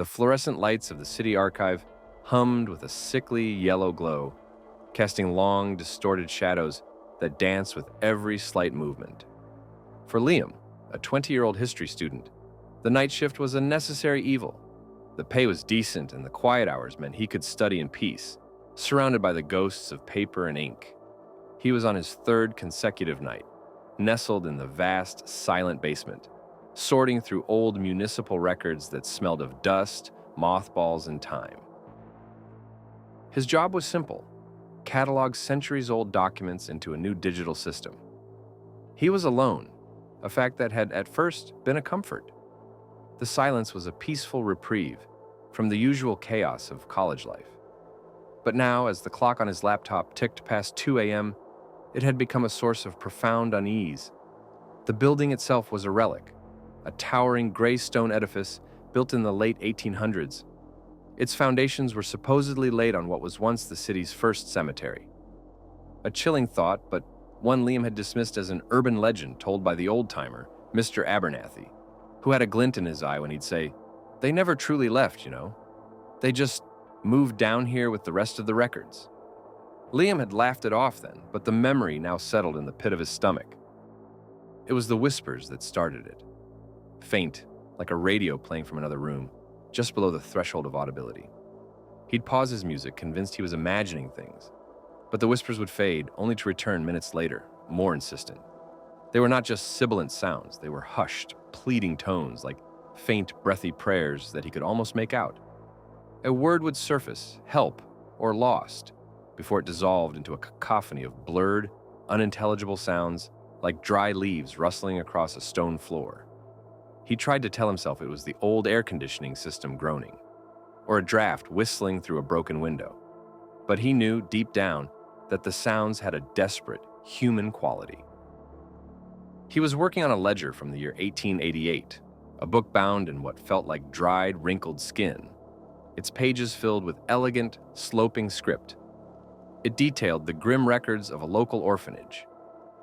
The fluorescent lights of the city archive hummed with a sickly yellow glow, casting long, distorted shadows that danced with every slight movement. For Liam, a 20-year-old history student, the night shift was a necessary evil. The pay was decent, and the quiet hours meant he could study in peace, surrounded by the ghosts of paper and ink. He was on his third consecutive night, nestled in the vast, silent basement, sorting through old municipal records that smelled of dust, mothballs, and time. His job was simple: catalog centuries-old documents into a new digital system. He was alone, a fact that had at first been a comfort. The silence was a peaceful reprieve from the usual chaos of college life. But now, as the clock on his laptop ticked past 2 a.m., it had become a source of profound unease. The building itself was a relic, a towering gray stone edifice built in the late 1800s. Its foundations were supposedly laid on what was once the city's first cemetery. A chilling thought, but one Liam had dismissed as an urban legend told by the old-timer, Mr. Abernathy, who had a glint in his eye when he'd say, "They never truly left, you know. They just moved down here with the rest of the records." Liam had laughed it off then, but the memory now settled in the pit of his stomach. It was the whispers that started it. Faint, like a radio playing from another room, just below the threshold of audibility. He'd pause his music, convinced he was imagining things. But the whispers would fade, only to return minutes later, more insistent. They were not just sibilant sounds, they were hushed, pleading tones, like faint, breathy prayers that he could almost make out. A word would surface, help, or lost, before it dissolved into a cacophony of blurred, unintelligible sounds, like dry leaves rustling across a stone floor. He tried to tell himself it was the old air conditioning system groaning, or a draft whistling through a broken window. But he knew, deep down, that the sounds had a desperate, human quality. He was working on a ledger from the year 1888, a book bound in what felt like dried, wrinkled skin, its pages filled with elegant, sloping script. It detailed the grim records of a local orphanage.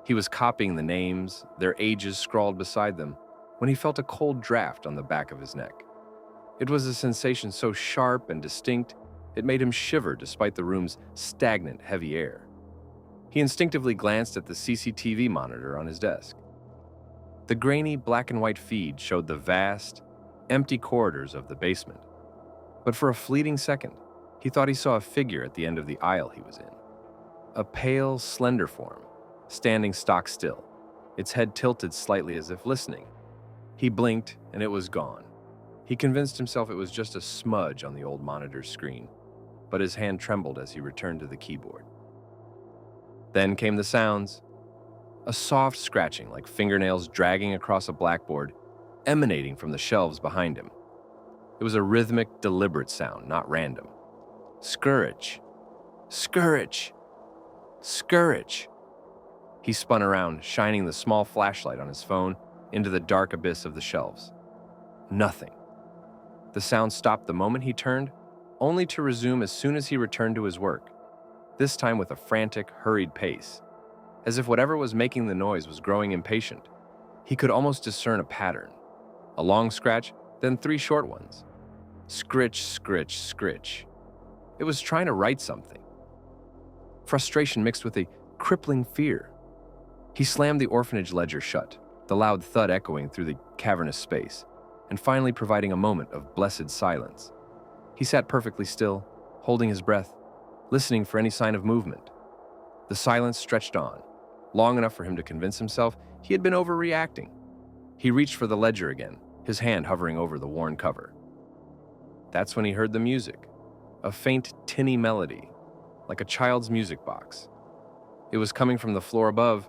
He was copying the names, their ages scrawled beside them, when he felt a cold draft on the back of his neck. It was a sensation so sharp and distinct, it made him shiver despite the room's stagnant, heavy air. He instinctively glanced at the CCTV monitor on his desk. The grainy black and white feed showed the vast, empty corridors of the basement. But for a fleeting second, he thought he saw a figure at the end of the aisle he was in. A pale, slender form, standing stock still, its head tilted slightly as if listening. He blinked, and it was gone. He convinced himself it was just a smudge on the old monitor's screen, but his hand trembled as he returned to the keyboard. Then came the sounds. A soft scratching like fingernails dragging across a blackboard, emanating from the shelves behind him. It was a rhythmic, deliberate sound, not random. Scourge. Scourge. Scourge. He spun around, shining the small flashlight on his phone into the dark abyss of the shelves. Nothing. The sound stopped the moment he turned, only to resume as soon as he returned to his work, this time with a frantic, hurried pace, as if whatever was making the noise was growing impatient. He could almost discern a pattern. A long scratch, then 3 short ones. Scritch, scritch, scritch. It was trying to write something. Frustration mixed with a crippling fear. He slammed the orphanage ledger shut, the loud thud echoing through the cavernous space, and finally providing a moment of blessed silence. He sat perfectly still, holding his breath, listening for any sign of movement. The silence stretched on, long enough for him to convince himself he had been overreacting. He reached for the ledger again, his hand hovering over the worn cover. That's when he heard the music, a faint, tinny melody, like a child's music box. It was coming from the floor above,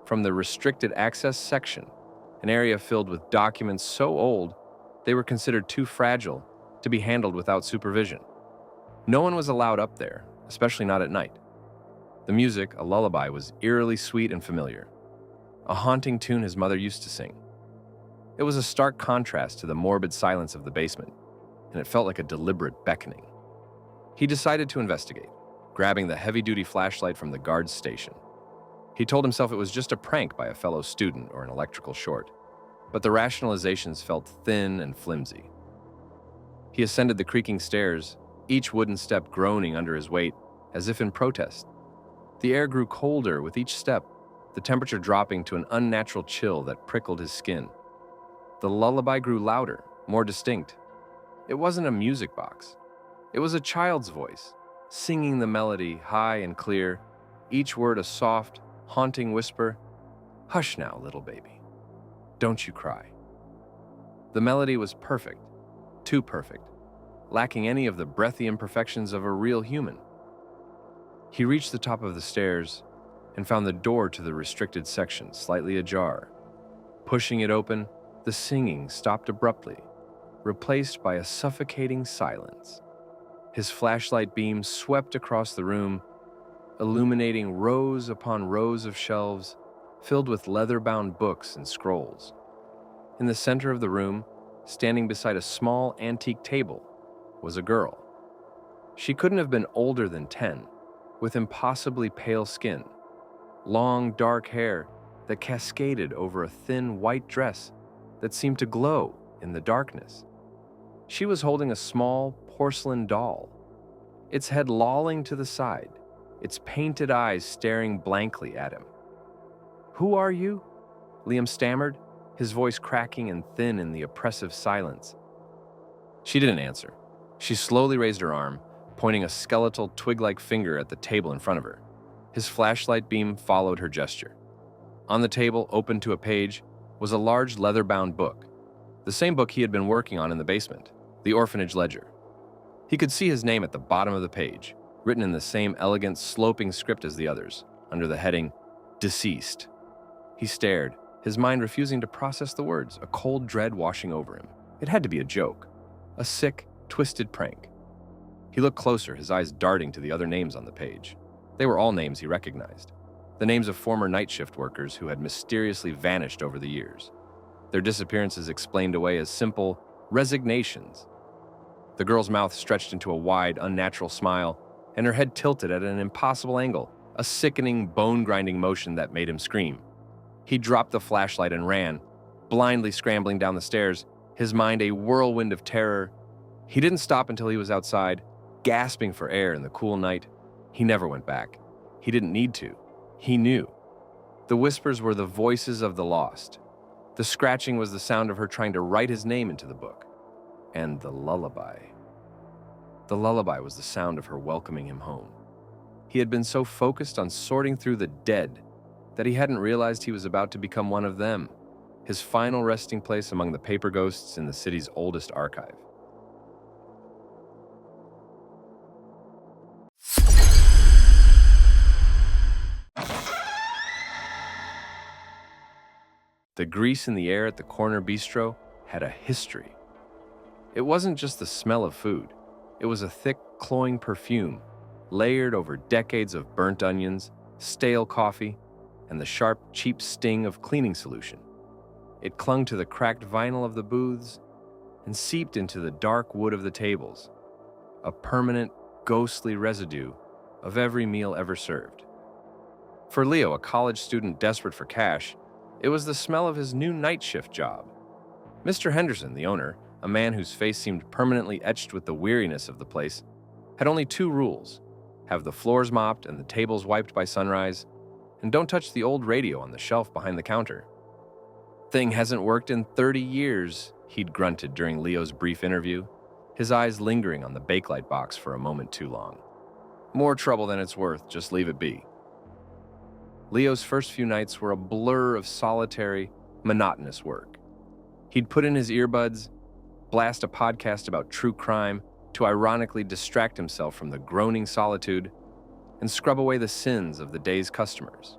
from the restricted access section, an area filled with documents so old they were considered too fragile to be handled without supervision. No one was allowed up there, especially not at night. The music, a lullaby, was eerily sweet and familiar, a haunting tune his mother used to sing. It was a stark contrast to the morbid silence of the basement, and it felt like a deliberate beckoning. He decided to investigate, grabbing the heavy-duty flashlight from the guard's station. He told himself it was just a prank by a fellow student or an electrical short, but the rationalizations felt thin and flimsy. He ascended the creaking stairs, each wooden step groaning under his weight, as if in protest. The air grew colder with each step, the temperature dropping to an unnatural chill that prickled his skin. The lullaby grew louder, more distinct. It wasn't a music box. It was a child's voice, singing the melody high and clear, each word a soft, haunting whisper. "Hush now, little baby. Don't you cry." The melody was perfect, too perfect, lacking any of the breathy imperfections of a real human. He reached the top of the stairs and found the door to the restricted section slightly ajar. Pushing it open, the singing stopped abruptly, replaced by a suffocating silence. His flashlight beam swept across the room, illuminating rows upon rows of shelves filled with leather-bound books and scrolls. In the center of the room, standing beside a small antique table, was a girl. She couldn't have been older than 10, with impossibly pale skin, long dark hair that cascaded over a thin white dress that seemed to glow in the darkness. She was holding a small porcelain doll, its head lolling to the side, its painted eyes staring blankly at him. "Who are you?" Liam stammered, his voice cracking and thin in the oppressive silence. She didn't answer. She slowly raised her arm, pointing a skeletal twig-like finger at the table in front of her. His flashlight beam followed her gesture. On the table, open to a page, was a large leather-bound book, the same book he had been working on in the basement, the orphanage ledger. He could see his name at the bottom of the page, written in the same elegant, sloping script as the others, under the heading, "Deceased." He stared, his mind refusing to process the words, a cold dread washing over him. It had to be a joke, a sick, twisted prank. He looked closer, his eyes darting to the other names on the page. They were all names he recognized, the names of former night shift workers who had mysteriously vanished over the years, their disappearances explained away as simple resignations. The girl's mouth stretched into a wide, unnatural smile, and her head tilted at an impossible angle, a sickening, bone-grinding motion that made him scream. He dropped the flashlight and ran, blindly scrambling down the stairs, his mind a whirlwind of terror. He didn't stop until he was outside, gasping for air in the cool night. He never went back. He didn't need to. He knew. The whispers were the voices of the lost. The scratching was the sound of her trying to write his name into the book. And the lullaby. The lullaby was the sound of her welcoming him home. He had been so focused on sorting through the dead that he hadn't realized he was about to become one of them, his final resting place among the paper ghosts in the city's oldest archive. The grease in the air at the Corner Bistro had a history. It wasn't just the smell of food. It was a thick, cloying perfume, layered over decades of burnt onions, stale coffee, and the sharp, cheap sting of cleaning solution. It clung to the cracked vinyl of the booths and seeped into the dark wood of the tables, a permanent, ghostly residue of every meal ever served. For Leo, a college student desperate for cash, it was the smell of his new night shift job. Mr. Henderson, the owner, a man whose face seemed permanently etched with the weariness of the place, had only 2 rules: have the floors mopped and the tables wiped by sunrise, and don't touch the old radio on the shelf behind the counter. "Thing hasn't worked in 30 years, he'd grunted during Leo's brief interview, his eyes lingering on the Bakelite box for a moment too long. "More trouble than it's worth, just leave it be." Leo's first few nights were a blur of solitary, monotonous work. He'd put in his earbuds, blast a podcast about true crime to ironically distract himself from the groaning solitude, and scrub away the sins of the day's customers.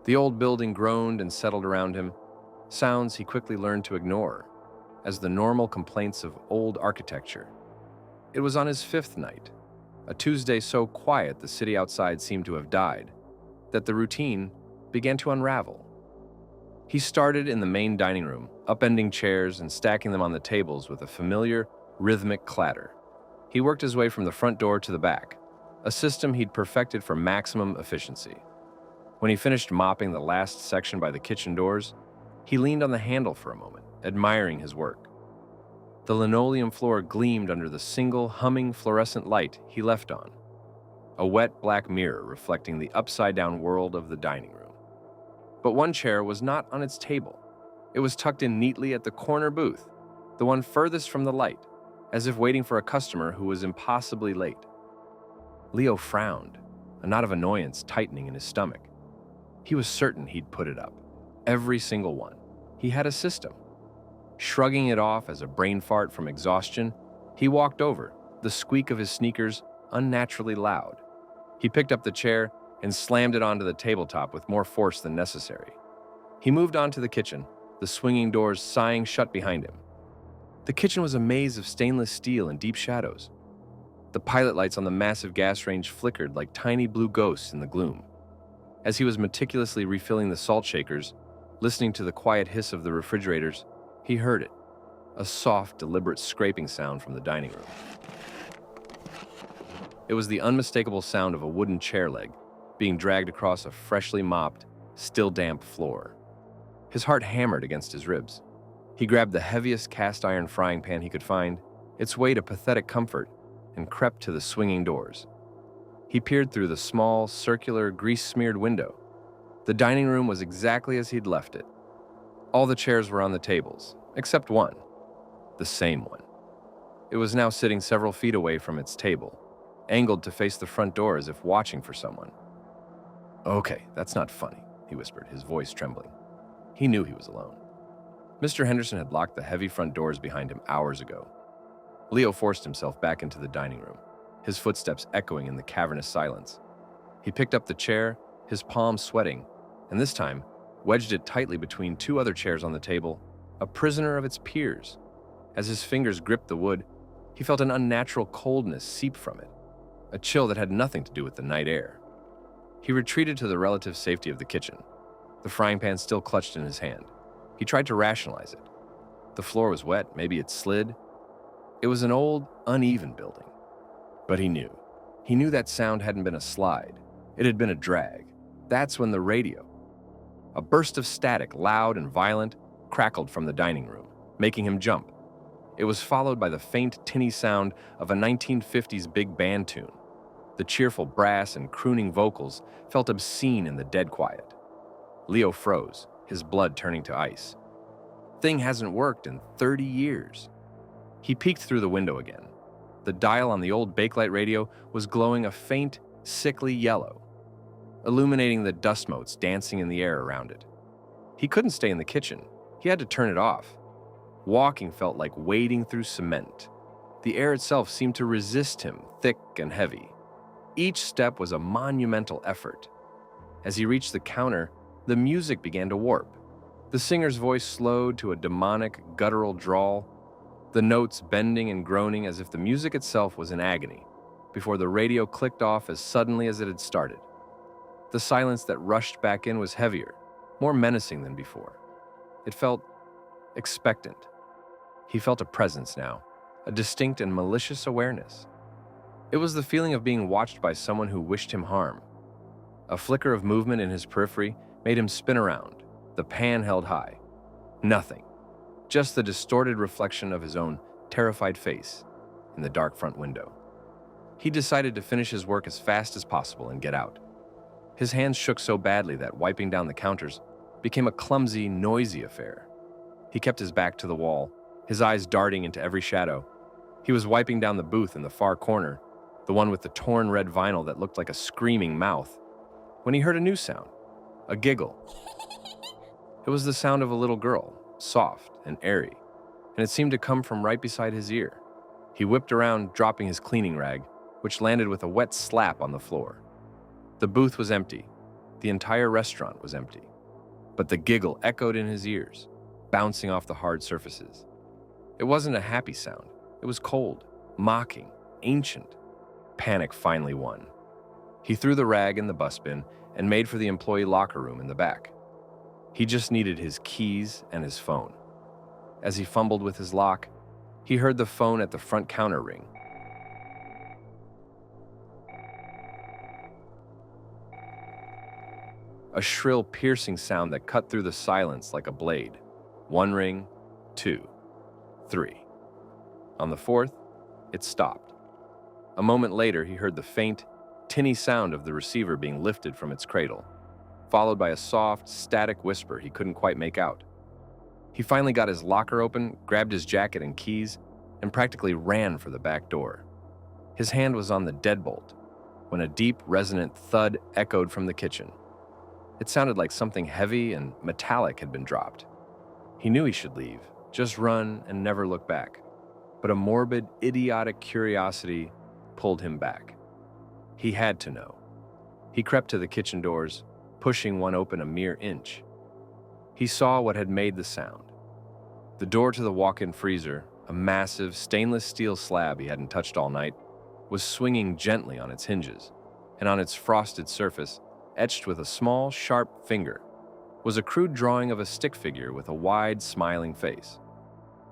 The old building groaned and settled around him, sounds he quickly learned to ignore as the normal complaints of old architecture. It was on his 5th night, a Tuesday so quiet the city outside seemed to have died, that the routine began to unravel. He started in the main dining room, upending chairs and stacking them on the tables with a familiar, rhythmic clatter. He worked his way from the front door to the back, a system he'd perfected for maximum efficiency. When he finished mopping the last section by the kitchen doors, he leaned on the handle for a moment, admiring his work. The linoleum floor gleamed under the single humming fluorescent light he left on, a wet black mirror reflecting the upside-down world of the dining room. But one chair was not on its table. It was tucked in neatly at the corner booth, the one furthest from the light, as if waiting for a customer who was impossibly late. Leo frowned, a knot of annoyance tightening in his stomach. He was certain he'd put it up. Every single one. He had a system. Shrugging it off as a brain fart from exhaustion, he walked over, the squeak of his sneakers unnaturally loud. He picked up the chair and slammed it onto the tabletop with more force than necessary. He moved on to the kitchen, the swinging doors sighing shut behind him. The kitchen was a maze of stainless steel and deep shadows. The pilot lights on the massive gas range flickered like tiny blue ghosts in the gloom. As he was meticulously refilling the salt shakers, listening to the quiet hiss of the refrigerators, he heard it, a soft, deliberate scraping sound from the dining room. It was the unmistakable sound of a wooden chair leg being dragged across a freshly mopped, still damp floor. His heart hammered against his ribs. He grabbed the heaviest cast-iron frying pan he could find, its weight a pathetic comfort, and crept to the swinging doors. He peered through the small, circular, grease-smeared window. The dining room was exactly as he'd left it. All the chairs were on the tables, except one, the same one. It was now sitting several feet away from its table, angled to face the front door as if watching for someone. "Okay, that's not funny," he whispered, his voice trembling. He knew he was alone. Mr. Henderson had locked the heavy front doors behind him hours ago. Leo forced himself back into the dining room, his footsteps echoing in the cavernous silence. He picked up the chair, his palms sweating, and this time wedged it tightly between two other chairs on the table, a prisoner of its peers. As his fingers gripped the wood, he felt an unnatural coldness seep from it, a chill that had nothing to do with the night air. He retreated to the relative safety of the kitchen, the frying pan still clutched in his hand. He tried to rationalize it. The floor was wet, maybe it slid. It was an old, uneven building. But he knew. He knew that sound hadn't been a slide. It had been a drag. That's when the radio. A burst of static, loud and violent, crackled from the dining room, making him jump. It was followed by the faint, tinny sound of a 1950s big band tune. The cheerful brass and crooning vocals felt obscene in the dead quiet. Leo froze, his blood turning to ice. Thing hasn't worked in 30 years. He peeked through the window again. The dial on the old Bakelite radio was glowing a faint, sickly yellow, illuminating the dust motes dancing in the air around it. He couldn't stay in the kitchen. He had to turn it off. Walking felt like wading through cement. The air itself seemed to resist him, thick and heavy. Each step was a monumental effort. As he reached the counter, the music began to warp. The singer's voice slowed to a demonic, guttural drawl, the notes bending and groaning as if the music itself was in agony, before the radio clicked off as suddenly as it had started. The silence that rushed back in was heavier, more menacing than before. It felt expectant. He felt a presence now, a distinct and malicious awareness. It was the feeling of being watched by someone who wished him harm. A flicker of movement in his periphery made him spin around, the pan held high. Nothing. Just the distorted reflection of his own terrified face in the dark front window. He decided to finish his work as fast as possible and get out. His hands shook so badly that wiping down the counters became a clumsy, noisy affair. He kept his back to the wall, his eyes darting into every shadow. He was wiping down the booth in the far corner, the one with the torn red vinyl that looked like a screaming mouth, when he heard a new sound, a giggle. It was the sound of a little girl, soft and airy, and it seemed to come from right beside his ear. He whipped around, dropping his cleaning rag, which landed with a wet slap on the floor. The booth was empty. The entire restaurant was empty. But the giggle echoed in his ears, bouncing off the hard surfaces. It wasn't a happy sound. It was cold, mocking, ancient. Panic finally won. He threw the rag in the busbin and made for the employee locker room in the back. He just needed his keys and his phone. As he fumbled with his lock, he heard the phone at the front counter ring. A shrill, piercing sound that cut through the silence like a blade. 1 ring, 2, 3. On the fourth, it stopped. A moment later, he heard the faint, tinny sound of the receiver being lifted from its cradle, followed by a soft, static whisper he couldn't quite make out. He finally got his locker open, grabbed his jacket and keys, and practically ran for the back door. His hand was on the deadbolt when a deep, resonant thud echoed from the kitchen. It sounded like something heavy and metallic had been dropped. He knew he should leave, just run and never look back. But a morbid, idiotic curiosity pulled him back. He had to know. He crept to the kitchen doors, pushing one open a mere inch. He saw what had made the sound. The door to the walk-in freezer, a massive stainless steel slab he hadn't touched all night, was swinging gently on its hinges, and on its frosted surface, etched with a small, sharp finger, was a crude drawing of a stick figure with a wide, smiling face.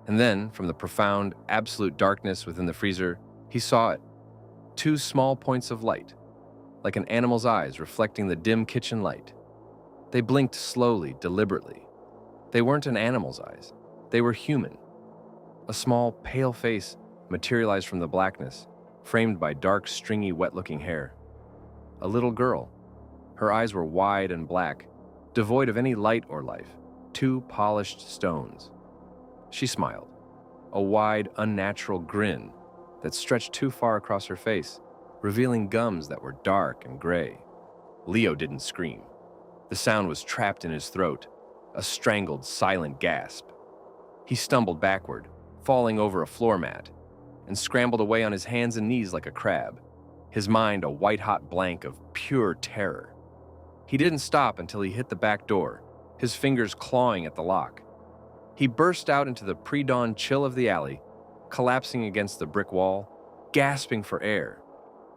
And then, from the profound, absolute darkness within the freezer, he saw it. Two small points of light, like an animal's eyes reflecting the dim kitchen light. They blinked slowly, deliberately. They weren't an animal's eyes. They were human. A small, pale face materialized from the blackness, framed by dark, stringy, wet-looking hair. A little girl. Her eyes were wide and black, devoid of any light or life, two polished stones. She smiled, a wide, unnatural grin that stretched too far across her face, revealing gums that were dark and gray. Leo didn't scream. The sound was trapped in his throat, a strangled, silent gasp. He stumbled backward, falling over a floor mat, and scrambled away on his hands and knees like a crab, his mind a white-hot blank of pure terror. He didn't stop until he hit the back door, his fingers clawing at the lock. He burst out into the pre-dawn chill of the alley, collapsing against the brick wall, gasping for air.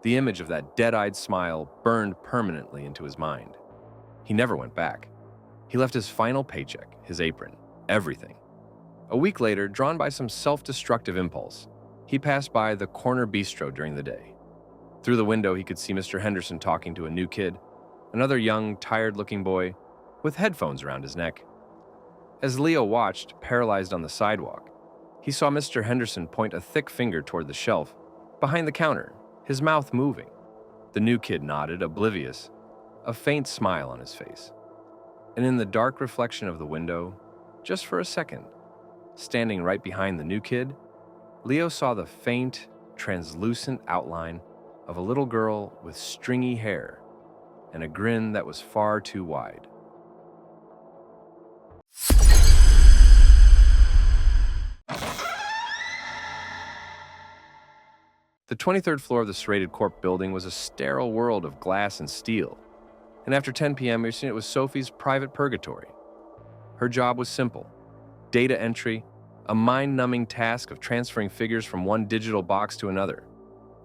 The image of that dead-eyed smile burned permanently into his mind. He never went back. He left his final paycheck, his apron, everything. A week later, drawn by some self-destructive impulse, he passed by the Corner Bistro during the day. Through the window, he could see Mr. Henderson talking to a new kid, another young, tired-looking boy with headphones around his neck. As Leo watched, paralyzed on the sidewalk, he saw Mr. Henderson point a thick finger toward the shelf behind the counter, his mouth moving. The new kid nodded, oblivious, a faint smile on his face. And in the dark reflection of the window, just for a second, standing right behind the new kid, Leo saw the faint, translucent outline of a little girl with stringy hair and a grin that was far too wide. The 23rd floor of the serrated corp building was a sterile world of glass and steel, and after 10 p.m. it was Sophie's private purgatory. Her job was simple: data entry, a mind-numbing task of transferring figures from one digital box to another,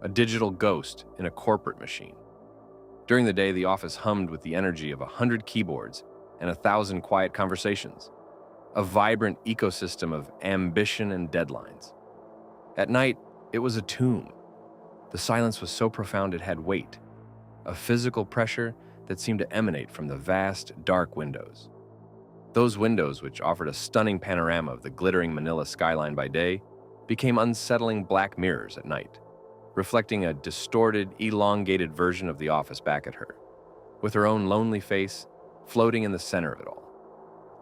a digital ghost in a corporate machine. During the day, the office hummed with the energy of 100 keyboards and 1,000 quiet conversations, a vibrant ecosystem of ambition and deadlines. At night, it was a tomb. The silence was so profound it had weight, a physical pressure that seemed to emanate from the vast, dark windows. Those windows, which offered a stunning panorama of the glittering Manila skyline by day, became unsettling black mirrors at night, reflecting a distorted, elongated version of the office back at her, with her own lonely face floating in the center of it all.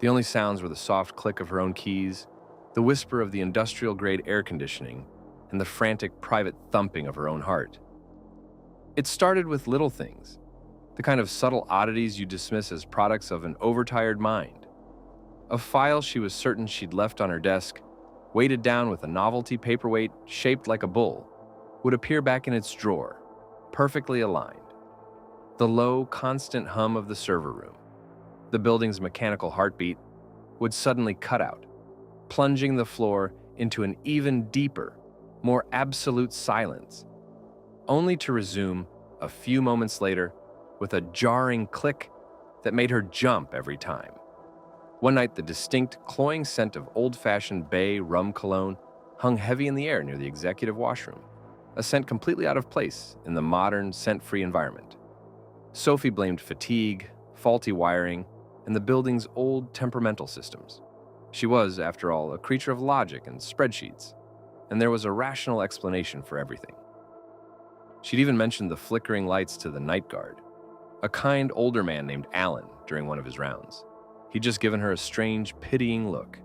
The only sounds were the soft click of her own keys, the whisper of the industrial-grade air conditioning, and the frantic private thumping of her own heart. It started with little things, the kind of subtle oddities you dismiss as products of an overtired mind. A file she was certain she'd left on her desk, weighted down with a novelty paperweight shaped like a bull, would appear back in its drawer, perfectly aligned. The low, constant hum of the server room, the building's mechanical heartbeat, would suddenly cut out, plunging the floor into an even deeper, more absolute silence, only to resume a few moments later with a jarring click that made her jump every time. One night, the distinct, cloying scent of old-fashioned bay rum cologne hung heavy in the air near the executive washroom, a scent completely out of place in the modern, scent-free environment. Sophie blamed fatigue, faulty wiring, and the building's old temperamental systems. She was, after all, a creature of logic and spreadsheets, and there was a rational explanation for everything. She'd even mentioned the flickering lights to the night guard, a kind older man named Alan, during one of his rounds. He'd just given her a strange, pitying look.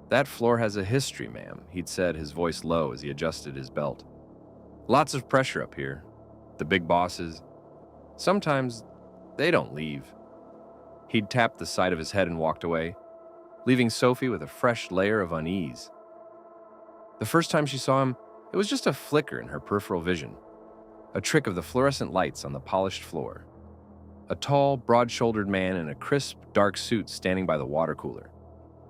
"That floor has a history, ma'am," he'd said, his voice low as he adjusted his belt. "Lots of pressure up here. The big bosses. Sometimes they don't leave." He'd tapped the side of his head and walked away, leaving Sophie with a fresh layer of unease. The first time she saw him, it was just a flicker in her peripheral vision, a trick of the fluorescent lights on the polished floor. A tall, broad-shouldered man in a crisp, dark suit standing by the water cooler.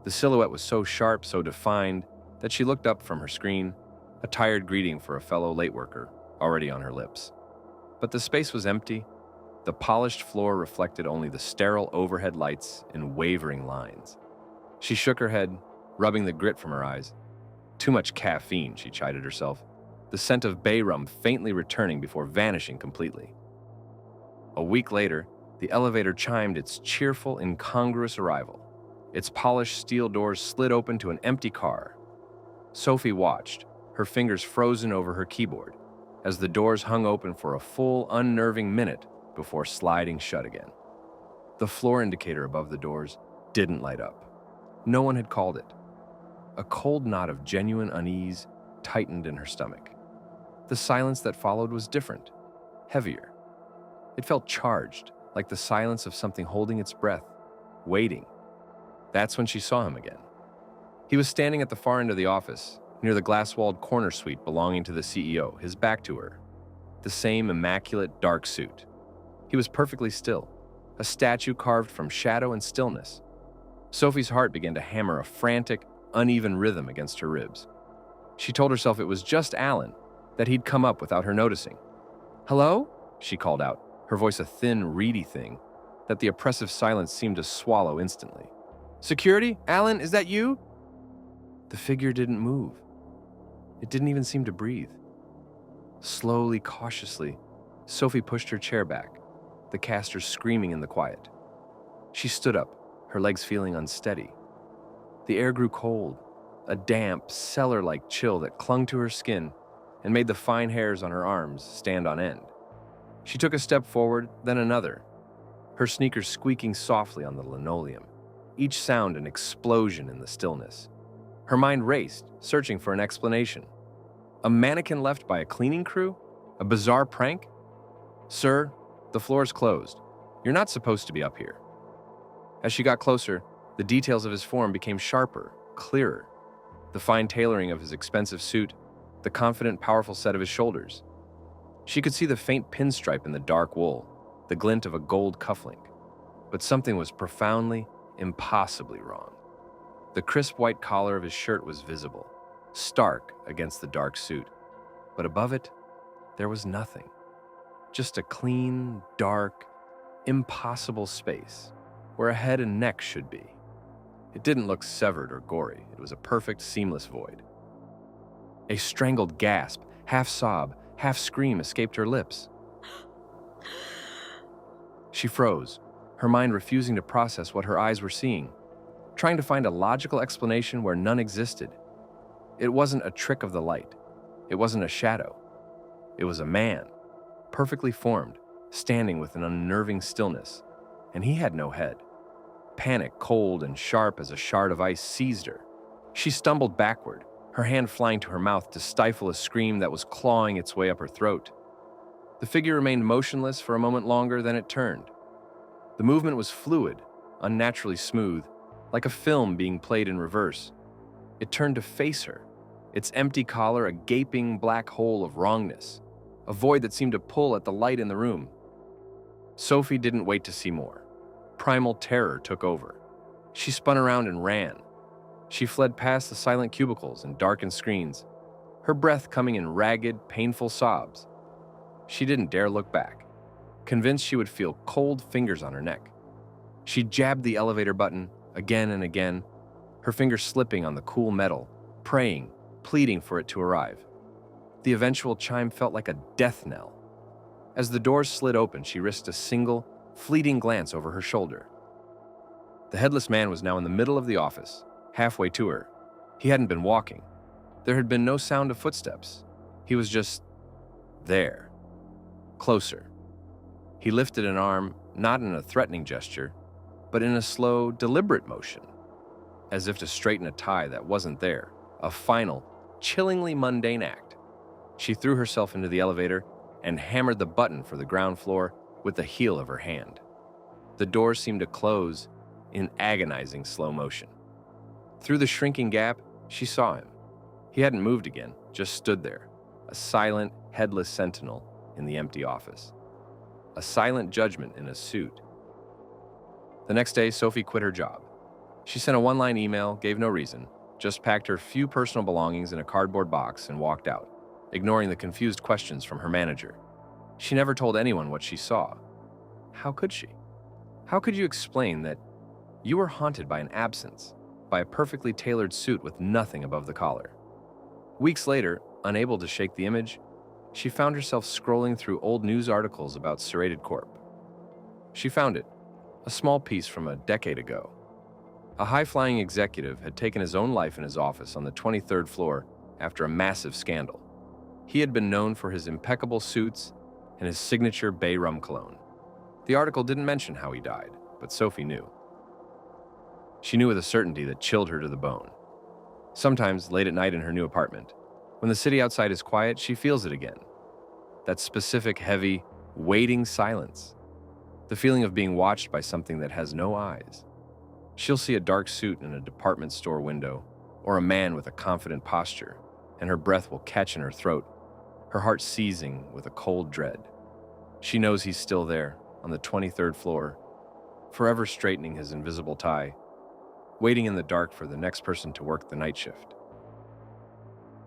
The silhouette was so sharp, so defined, that she looked up from her screen, a tired greeting for a fellow late worker, already on her lips. But the space was empty. The polished floor reflected only the sterile overhead lights in wavering lines. She shook her head, rubbing the grit from her eyes. Too much caffeine, she chided herself, the scent of bay rum faintly returning before vanishing completely. A week later, the elevator chimed its cheerful, incongruous arrival. Its polished steel doors slid open to an empty car. Sophie watched, her fingers frozen over her keyboard, as the doors hung open for a full, unnerving minute before sliding shut again. The floor indicator above the doors didn't light up. No one had called it. A cold knot of genuine unease tightened in her stomach. The silence that followed was different, heavier. It felt charged, like the silence of something holding its breath, waiting. That's when she saw him again. He was standing at the far end of the office, near the glass-walled corner suite belonging to the CEO, his back to her. The same immaculate dark suit. He was perfectly still, a statue carved from shadow and stillness. Sophie's heart began to hammer a frantic, uneven rhythm against her ribs. She told herself it was just Alan, that he'd come up without her noticing. "Hello?" she called out, her voice a thin, reedy thing that the oppressive silence seemed to swallow instantly. "Security? Alan, is that you?" The figure didn't move. It didn't even seem to breathe. Slowly, cautiously, Sophie pushed her chair back, the casters screaming in the quiet. She stood up, her legs feeling unsteady. The air grew cold, a damp, cellar-like chill that clung to her skin and made the fine hairs on her arms stand on end. She took a step forward, then another, her sneakers squeaking softly on the linoleum, each sound an explosion in the stillness. Her mind raced, searching for an explanation. A mannequin left by a cleaning crew? A bizarre prank? "Sir, the floor's closed. You're not supposed to be up here." As she got closer, the details of his form became sharper, clearer. The fine tailoring of his expensive suit, the confident, powerful set of his shoulders. She could see the faint pinstripe in the dark wool, the glint of a gold cufflink. But something was profoundly, impossibly wrong. The crisp white collar of his shirt was visible, stark against the dark suit. But above it, there was nothing. Just a clean, dark, impossible space where a head and neck should be. It didn't look severed or gory. It was a perfect, seamless void. A strangled gasp, half sob, half scream escaped her lips. She froze, her mind refusing to process what her eyes were seeing, trying to find a logical explanation where none existed. It wasn't a trick of the light. It wasn't a shadow. It was a man, perfectly formed, standing with an unnerving stillness, and he had no head. Panic, cold and sharp as a shard of ice, seized her. She stumbled backward, her hand flying to her mouth to stifle a scream that was clawing its way up her throat. The figure remained motionless for a moment longer, then it turned. The movement was fluid, unnaturally smooth, like a film being played in reverse. It turned to face her, its empty collar a gaping black hole of wrongness, a void that seemed to pull at the light in the room. Sophie didn't wait to see more. Primal terror took over. She spun around and ran. She fled past the silent cubicles and darkened screens, her breath coming in ragged, painful sobs. She didn't dare look back, convinced she would feel cold fingers on her neck. She jabbed the elevator button again and again, her fingers slipping on the cool metal, praying, pleading for it to arrive. The eventual chime felt like a death knell. As the doors slid open, she risked a single, fleeting glance over her shoulder. The headless man was now in the middle of the office, halfway to her. He hadn't been walking. There had been no sound of footsteps. He was just there, closer. He lifted an arm, not in a threatening gesture, but in a slow, deliberate motion, as if to straighten a tie that wasn't there, a final, chillingly mundane act. She threw herself into the elevator and hammered the button for the ground floor with the heel of her hand. The door seemed to close in agonizing slow motion. Through the shrinking gap, she saw him. He hadn't moved again, just stood there, a silent, headless sentinel in the empty office. A silent judgment in a suit. The next day, Sophie quit her job. She sent a one-line email, gave no reason, just packed her few personal belongings in a cardboard box and walked out, ignoring the confused questions from her manager. She never told anyone what she saw. How could she? How could you explain that you were haunted by an absence, by a perfectly tailored suit with nothing above the collar? Weeks later, unable to shake the image, she found herself scrolling through old news articles about Serrated Corp. She found it, a small piece from a decade ago. A high-flying executive had taken his own life in his office on the 23rd floor after a massive scandal. He had been known for his impeccable suits and his signature bay rum cologne. The article didn't mention how he died, but Sophie knew. She knew with a certainty that chilled her to the bone. Sometimes, late at night in her new apartment, when the city outside is quiet, she feels it again. That specific, heavy, waiting silence. The feeling of being watched by something that has no eyes. She'll see a dark suit in a department store window, or a man with a confident posture, and her breath will catch in her throat, her heart seizing with a cold dread. She knows he's still there, on the 23rd floor, forever straightening his invisible tie, waiting in the dark for the next person to work the night shift.